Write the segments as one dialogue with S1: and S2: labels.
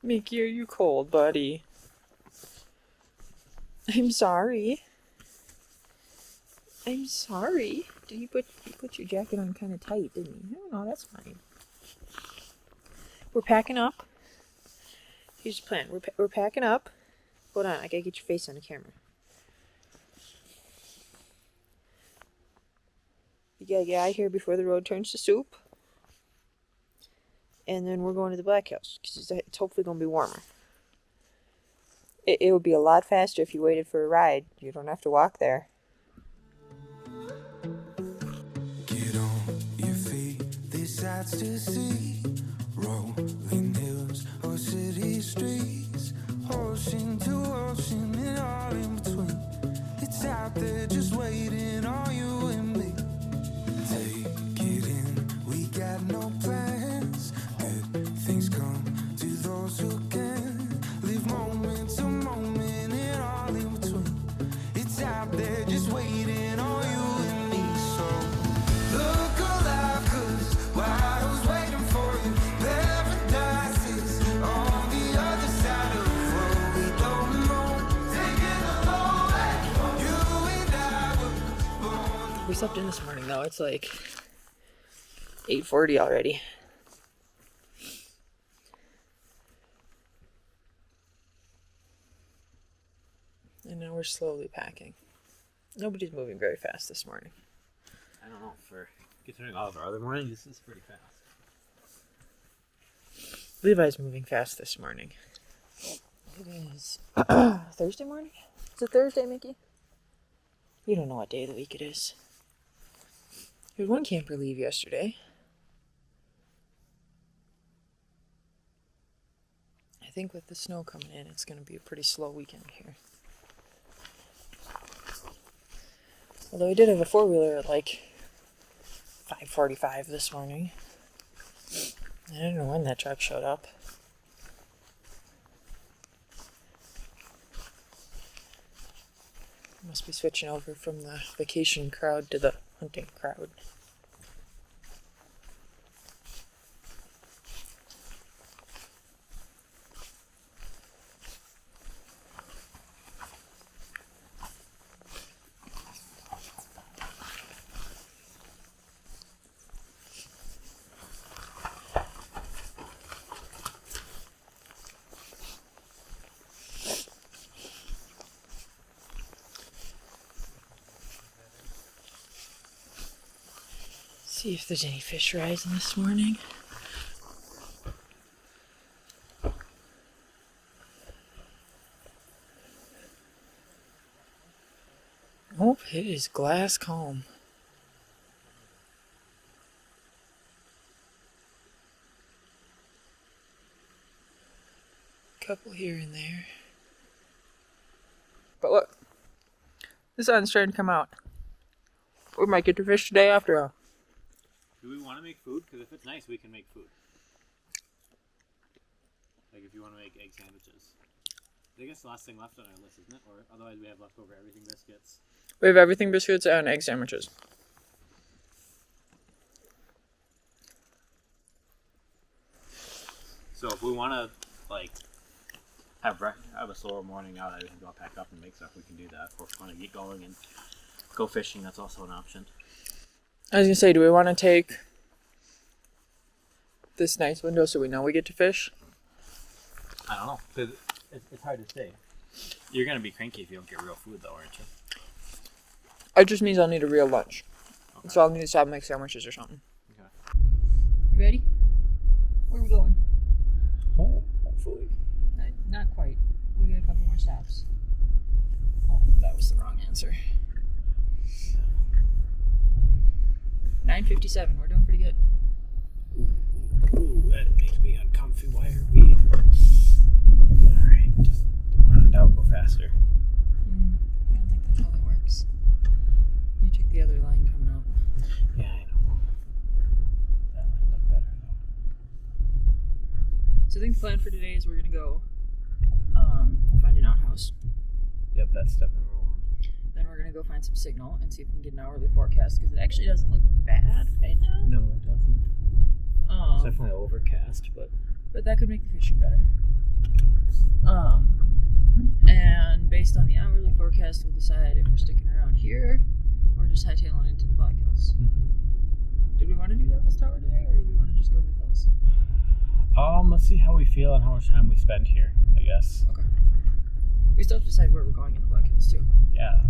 S1: Mickey, are you cold, buddy? I'm sorry. I'm sorry. Did you put your jacket on kind of tight, didn't you? No, that's fine. We're packing up. Here's the plan. We're packing up. Hold on, I gotta get your face on the camera. You gotta get out of here before the road turns to soup. And then we're going to the Black Hills, because it's hopefully going to be warmer. It would be a lot faster if you waited for a ride. You don't have to walk there.
S2: Get on your feet, these sights to see. Rolling hills or city streets. Ocean to ocean and all in between. It's out there just waiting on you and me. Take it in, we got no plans. Good things come to those who can. Live moment to moment and all in between. It's out there just waiting on you and me. So look alive, 'cause while I was waiting for you, paradise is on the other side of the road. We don't know, taking a long way. You and I were born.
S1: We slept in this morning, though. It's like 8:40 already. And now we're slowly packing. Nobody's moving very fast this morning.
S3: I don't know, for considering all of our other mornings, this is pretty fast.
S1: Levi's moving fast this morning. It is Thursday morning? Is it Thursday, Mickey? You don't know what day of the week it is. There was one camper leave yesterday. I think with the snow coming in, it's going to be a pretty slow weekend here. Although we did have a four-wheeler at like 5:45 this morning. I don't know when that truck showed up. Must be switching over from the vacation crowd to the hunting crowd. See if there's any fish rising this morning. Oh, it is glass calm. Couple here and there. But look, the sun's starting to come out. We might get to fish today after all.
S3: Do we want to make food? Because if it's nice, we can make food. Like if you want to make egg sandwiches. I guess the last thing left on our list, isn't it? Or otherwise we have leftover everything biscuits.
S1: We have everything biscuits and egg sandwiches.
S3: So if we want to, like, have a slower morning now that we can go pack up and make stuff, we can do that. Or if we want to get going and go fishing, that's also an option.
S1: I was going to say, do we want to take this nice window so we know we get to fish?
S3: I don't know. Cause it's hard to say. You're going to be cranky if you don't get real food, though, aren't you?
S1: It just means I'll need a real lunch. Okay. So I'll need to stop and make sandwiches or something.
S3: Okay.
S1: You ready? Where are we going?
S3: Oh, hopefully.
S1: Not quite. We got a couple more stops. Oh, that was the wrong answer. 9:57. We're doing pretty good.
S3: Ooh, that makes me uncomfy. Why are we... Alright, just run it out, go faster.
S1: I don't think that's how that works. You took the other line coming out.
S3: Yeah, I know. That might look better, though.
S1: So I think the plan for today is we're going to go find an outhouse.
S3: Yep, that's step number one.
S1: Then we're going to go find some signal and see if we can get an hourly forecast, because it actually doesn't look bad right now.
S3: No, it doesn't. It's definitely overcast, but...
S1: But that could make the fishing better. And then we're going to go find some signal and see if we can get an hourly forecast, because it actually doesn't look bad right now.
S3: No, it doesn't. It's definitely overcast, but...
S1: So I think the plan for today is we're going to go And based on the hourly forecast, we'll decide if we're sticking around here or just hightailing into the Black Hills. Did we want to do Devil's Tower today, or do we want to just go to the hills?
S3: Let's see how we feel and how much time we spend here, I guess.
S1: Okay. We still have to decide where we're going in the Black Hills, too.
S3: Yeah,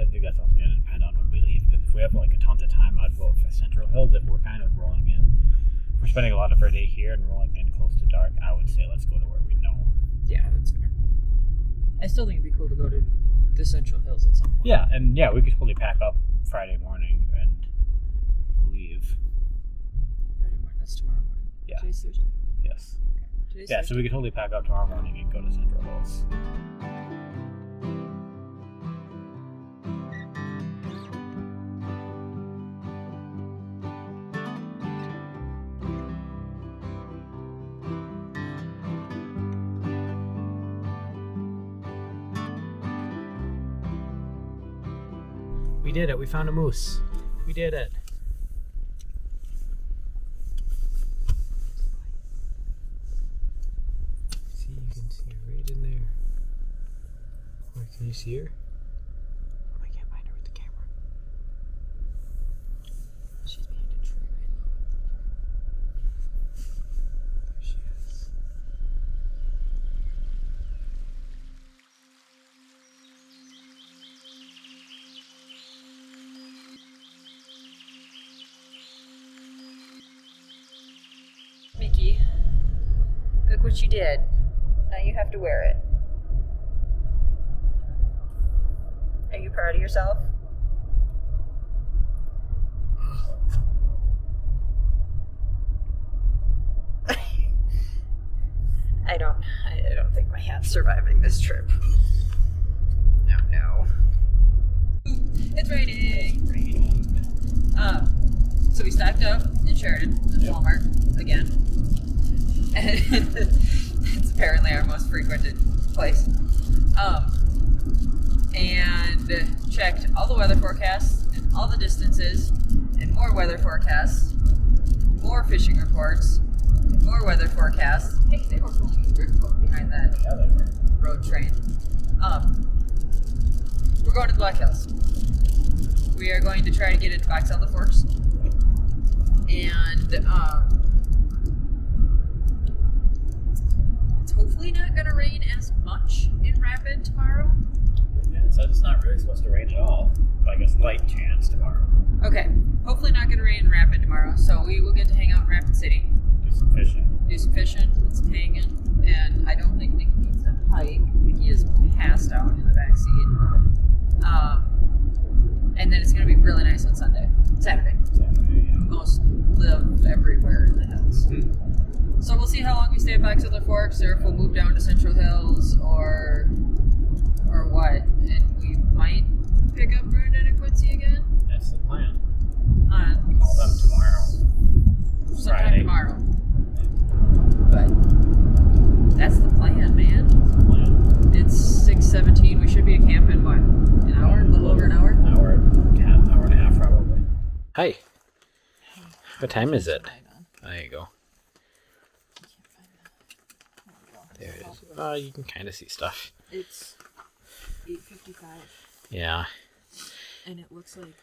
S3: I think that's also going to depend on when we leave, because if we have like a tons of time, I'd vote for Central Hills. If we're kind of rolling in, if we're spending a lot of our day here and rolling in close to dark, I would say let's go to where we know.
S1: Yeah, that's fair. I still think it'd be cool to go to the Central Hills at some point.
S3: Yeah, and yeah, we could totally pack up Friday morning and leave.
S1: Friday morning, that's tomorrow morning.
S3: Yeah.
S1: Today's Thursday.
S3: Yes.
S1: Okay. Today's
S3: Yeah,
S1: Thursday.
S3: so we could totally pack up tomorrow morning and go to Central Hills. We did it. We found a moose. We did it. See, you can see her right in there. Where can you see her? Oh, I can't find her with the camera.
S1: She's behind a tree right now.
S3: There she is.
S1: Mickey, look what you did. Now you have to wear it. Are you proud of yourself? I don't think my hat's surviving this trip. Oh no. It's raining. So we stocked up in Sheridan at Walmart again. And it's apparently our most frequented place. And checked all the weather forecasts and all the distances and more weather forecasts, more fishing reports, and more weather forecasts. Hey, they were pulling a drift boat behind that road train. We're going to the Black Hills. We are going to try to get into Box Elder Forks. And it's hopefully not going to rain as much in Rapid tomorrow.
S3: Yeah, so it's not really supposed to rain at all. But I guess light chance tomorrow.
S1: Okay, hopefully not going to rain in Rapid tomorrow, so we will get to hang out in Rapid City.
S3: Do some fishing.
S1: Do some fishing, do some hanging, and I don't think Mickey needs to hike. Mickey is passed out in the back seat. And then it's going to be really nice on Saturday.
S3: Saturday, yeah.
S1: Most live everywhere in the hills. So we'll see how long we stay at Box Elder Forks, or if we'll move down to Central Hills, or what. And we might pick up Brandon and Quincy again.
S3: That's the plan.
S1: On
S3: Call them tomorrow.
S1: sometime
S3: Friday.
S1: tomorrow. But that's the plan, man.
S3: That's the plan.
S1: It's 6:17. We should be at camp in what? An hour? A little over an hour?
S3: Hour and a half probably. Hi. What time is it? There you go. There it is. You can kind of see stuff.
S1: It's 8:55,
S3: Yeah.
S1: and it looks like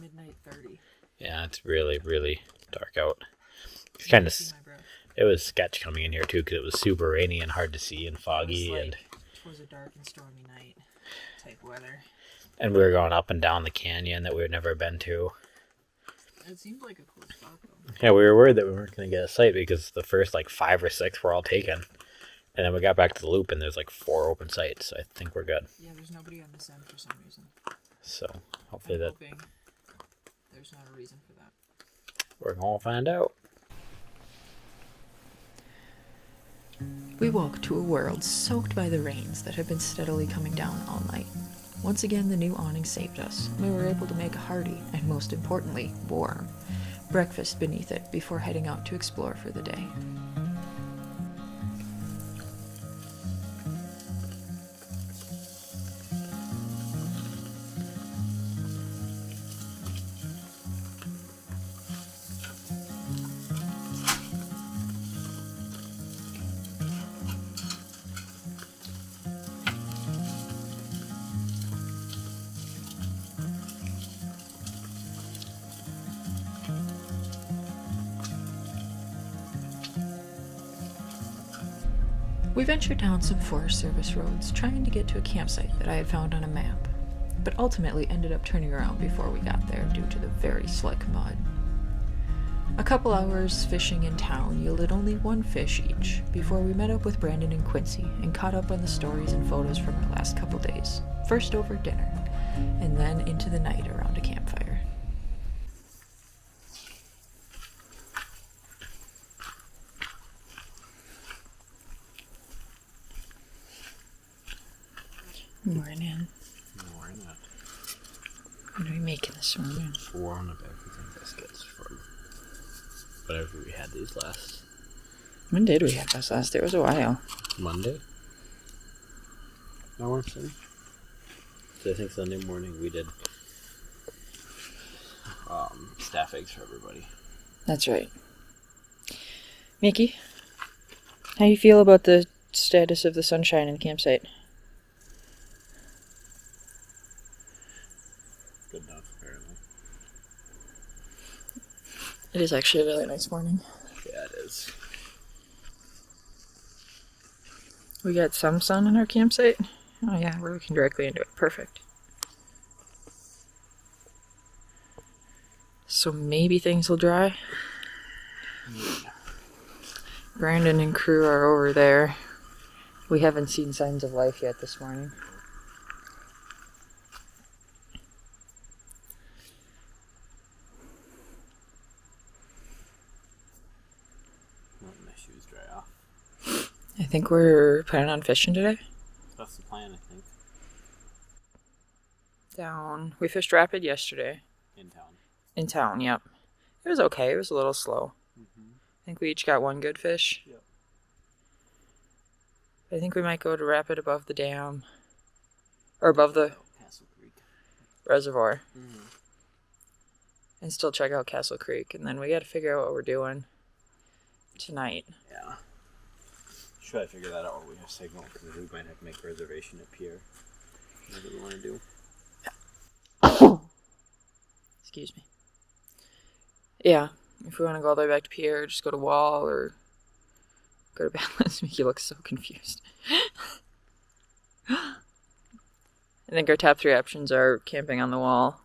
S1: midnight 30.
S3: Yeah, it's really, really dark out. It's kind of. It was sketch coming in here too because it was super rainy and hard to see and foggy,
S1: It
S3: and
S1: was a dark and stormy night type weather.
S3: we were going up and down the canyon that we had never been to.
S1: It seemed like a cool spot though.
S3: Yeah, we were worried that we weren't going to get a sight because the first like 5 or 6 were all taken, and then we got back to the loop and there's like 4 open sites. So I think we're good.
S1: Yeah, there's nobody on this end for some reason.
S3: So hopefully
S1: I'm
S3: that
S1: hoping there's not a reason for that.
S3: we're gonna find out.
S4: We woke to a world soaked by the rains that had been steadily coming down all night. Once again, the new awning saved us. We were able to make a hearty, and most importantly, warm, breakfast beneath it before heading out to explore for the day. We ventured down some Forest Service roads, trying to get to a campsite that I had found on a map, but ultimately ended up turning around before we got there due to the very slick mud. A couple hours fishing in town yielded only one fish each before we met up with Brandon and Quincy and caught up on the stories and photos from our last couple days, first over dinner, and then into the night around a campfire.
S1: Morning.
S3: Morning.
S1: What are we making this morning?
S3: Warm up everything biscuits from whatever we had these last
S1: When did we have this last? It was a while.
S3: Monday. No, Wednesday. So I think Sunday morning we did staff eggs for everybody.
S1: That's right. Mickey, how you feel about the status of the sunshine in the campsite?
S3: Good enough, apparently.
S1: It is actually a really nice morning.
S3: Yeah, it is.
S1: We got some sun in our campsite. Oh yeah, we're looking directly into it. Perfect. So maybe things will dry. Brandon and crew are over there. We haven't seen signs of life yet this morning.
S3: Letting my shoes dry off.
S1: I think we're planning on fishing today.
S3: That's the plan, I think.
S1: Down. We fished rapid yesterday.
S3: In town.
S1: In town, yep. It was okay. It was a little slow.
S3: Mm-hmm.
S1: I think we each got one good fish.
S3: Yep.
S1: I think we might go to rapid above the dam. Or above the
S3: Castle Creek.
S1: reservoir.
S3: Mm-hmm.
S1: And still check out Castle Creek. And then we got to figure out what we're doing tonight.
S3: Yeah. Should I figure that out while we have signal? Because we might have to make a reservation up here. What do we want to do?
S1: Excuse me. Yeah. If we want to go all the way back to Pierre, just go to Wall or go to Badlands. Make you look so confused. I think our top three options are camping on the Wall,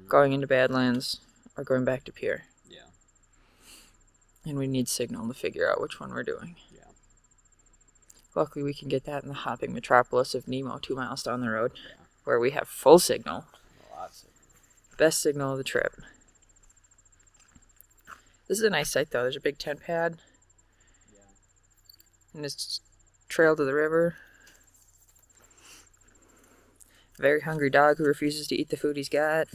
S1: going into Badlands, or going back to Pierre.
S3: Yeah.
S1: And we need signal to figure out which one we're doing.
S3: Yeah.
S1: Luckily, we can get that in the hopping metropolis of Nemo 2 miles down the road,
S3: Yeah.
S1: where we have full signal.
S3: Lots of.
S1: Best signal of the trip. This is a nice site, though. There's a big tent pad.
S3: Yeah.
S1: And it's trail to the river. Very hungry dog who refuses to eat the food he's got.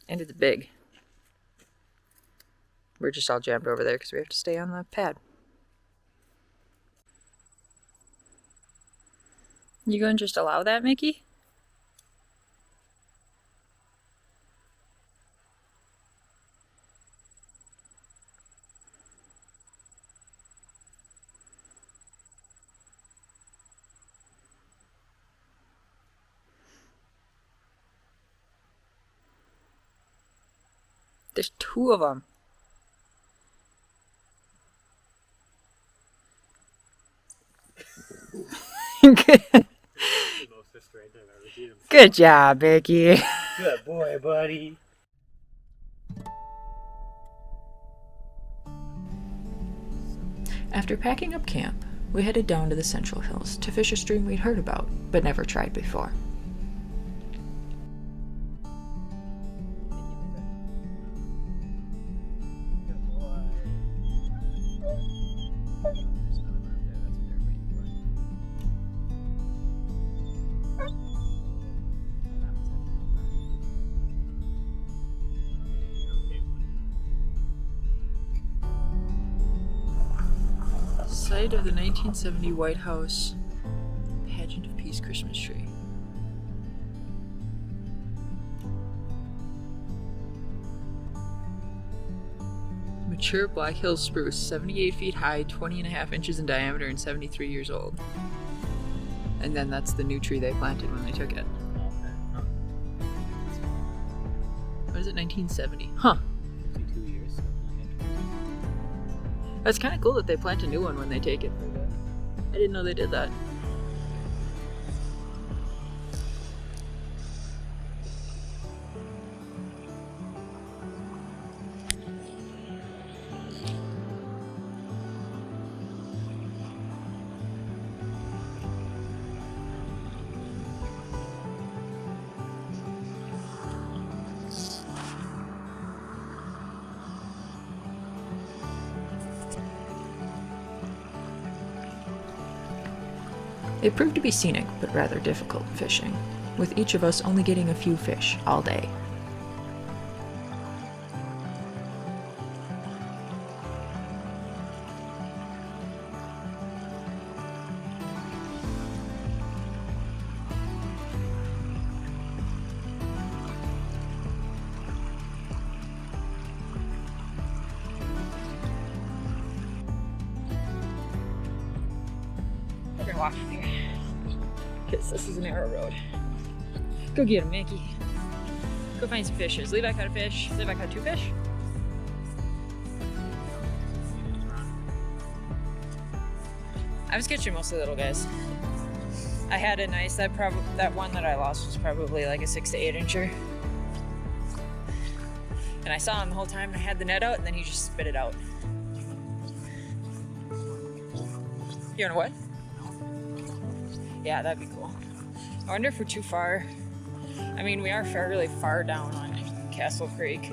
S1: And it's big. We're just all jammed over there because we have to stay on the pad. You gonna just allow that, Mickey? There's two of them. Good.
S3: The most restrained I've ever seen him.
S1: Good job, Mickey.
S3: Good boy, buddy.
S4: After packing up camp, we headed down to the Central Hills to fish a stream we'd heard about, but never tried before.
S1: Site of the 1970 White House Pageant of Peace Christmas tree. Mature Black Hills spruce, 78 feet high, 20 and a half inches in diameter, and 73 years old. And then that's the new tree they planted when they took it. What is it, 1970? Huh.
S3: 52 years.
S1: That's kind of cool that they plant a new one when they take it. I didn't know they did that.
S4: It proved to be scenic, but rather difficult fishing, with each of us only getting a few fish all day.
S1: We're gonna walk through because this is a narrow road. Go get him, Mickey. Go find some fishes. Levi caught a fish. Levi caught 2 fish. I was catching most of the little guys. I had a nice, that one that I lost was probably like a 6 to 8 incher. And I saw him the whole time and I had the net out and then he just spit it out. You wanna what? Yeah, that'd be cool. I wonder if we're too far. I mean, we are fairly far down on Castle Creek.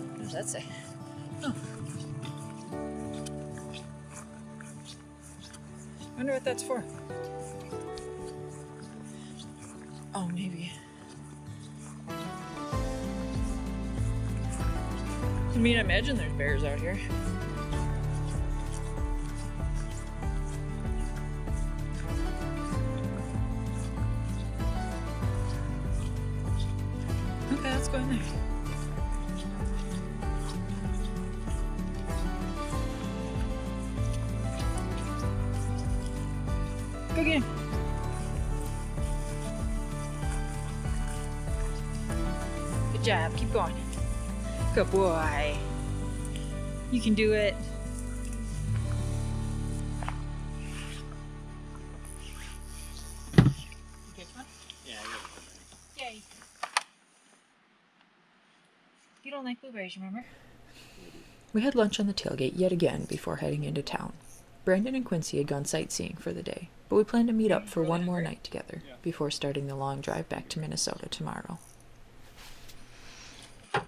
S1: What does that say? Oh. I wonder what that's for. Oh, maybe. I mean, I imagine there's bears out here. Okay, let's go in there. Go get him. Good job. Keep going. Good boy. You can do it. You catch one?
S3: Yeah,
S1: Yay. You don't like blueberries, remember?
S4: We had lunch on the tailgate yet again before heading into town. Brandon and Quincy had gone sightseeing for the day, but we planned to meet up for one more night together before starting the long drive back to Minnesota tomorrow.
S3: I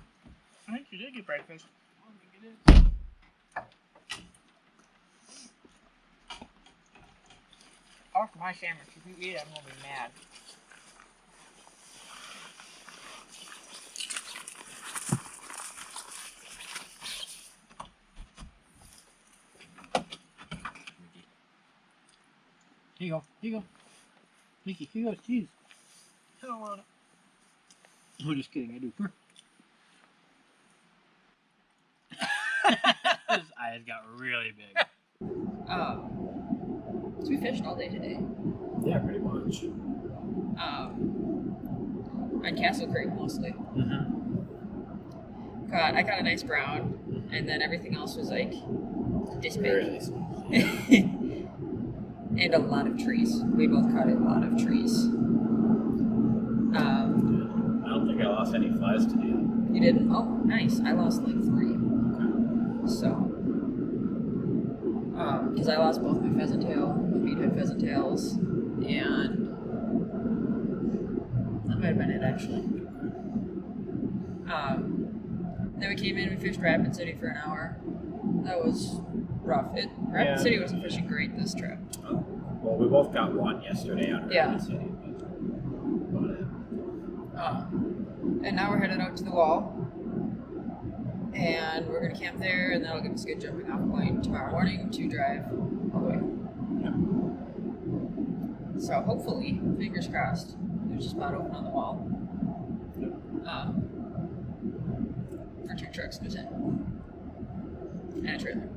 S3: think you did get breakfast. I don't think you did.
S1: Off my sandwich. If you eat it, I'm gonna be mad.
S3: Here you go. Here you go. Mickey, here you go. Cheese. I don't want it. I'm just kidding. I do. His eyes got really big.
S1: So we fished all day today.
S3: Yeah, pretty much.
S1: On Castle Creek mostly.
S3: Mm-hmm.
S1: I caught a nice brown, and then everything else was like this big.
S3: Really small.
S1: And a lot of trees. We both caught a lot of trees.
S3: I don't think I lost any flies today.
S1: You didn't? Oh, nice. I lost like 3. So, because I lost both my pheasant tail, my meathead pheasant tails, and that might have been it actually. Then we came in, we fished Rapid City for an hour. That was rough. Rapid City wasn't fishing great this trip.
S3: Oh. Well, we both got one yesterday out of Rapid City.
S1: And now we're headed out to the wall. And we're going to camp there, and that'll give us a good jumping off point tomorrow morning to drive all the way home. So hopefully, fingers crossed, there's a spot open on the wall for 2 trucks to sit and a trailer.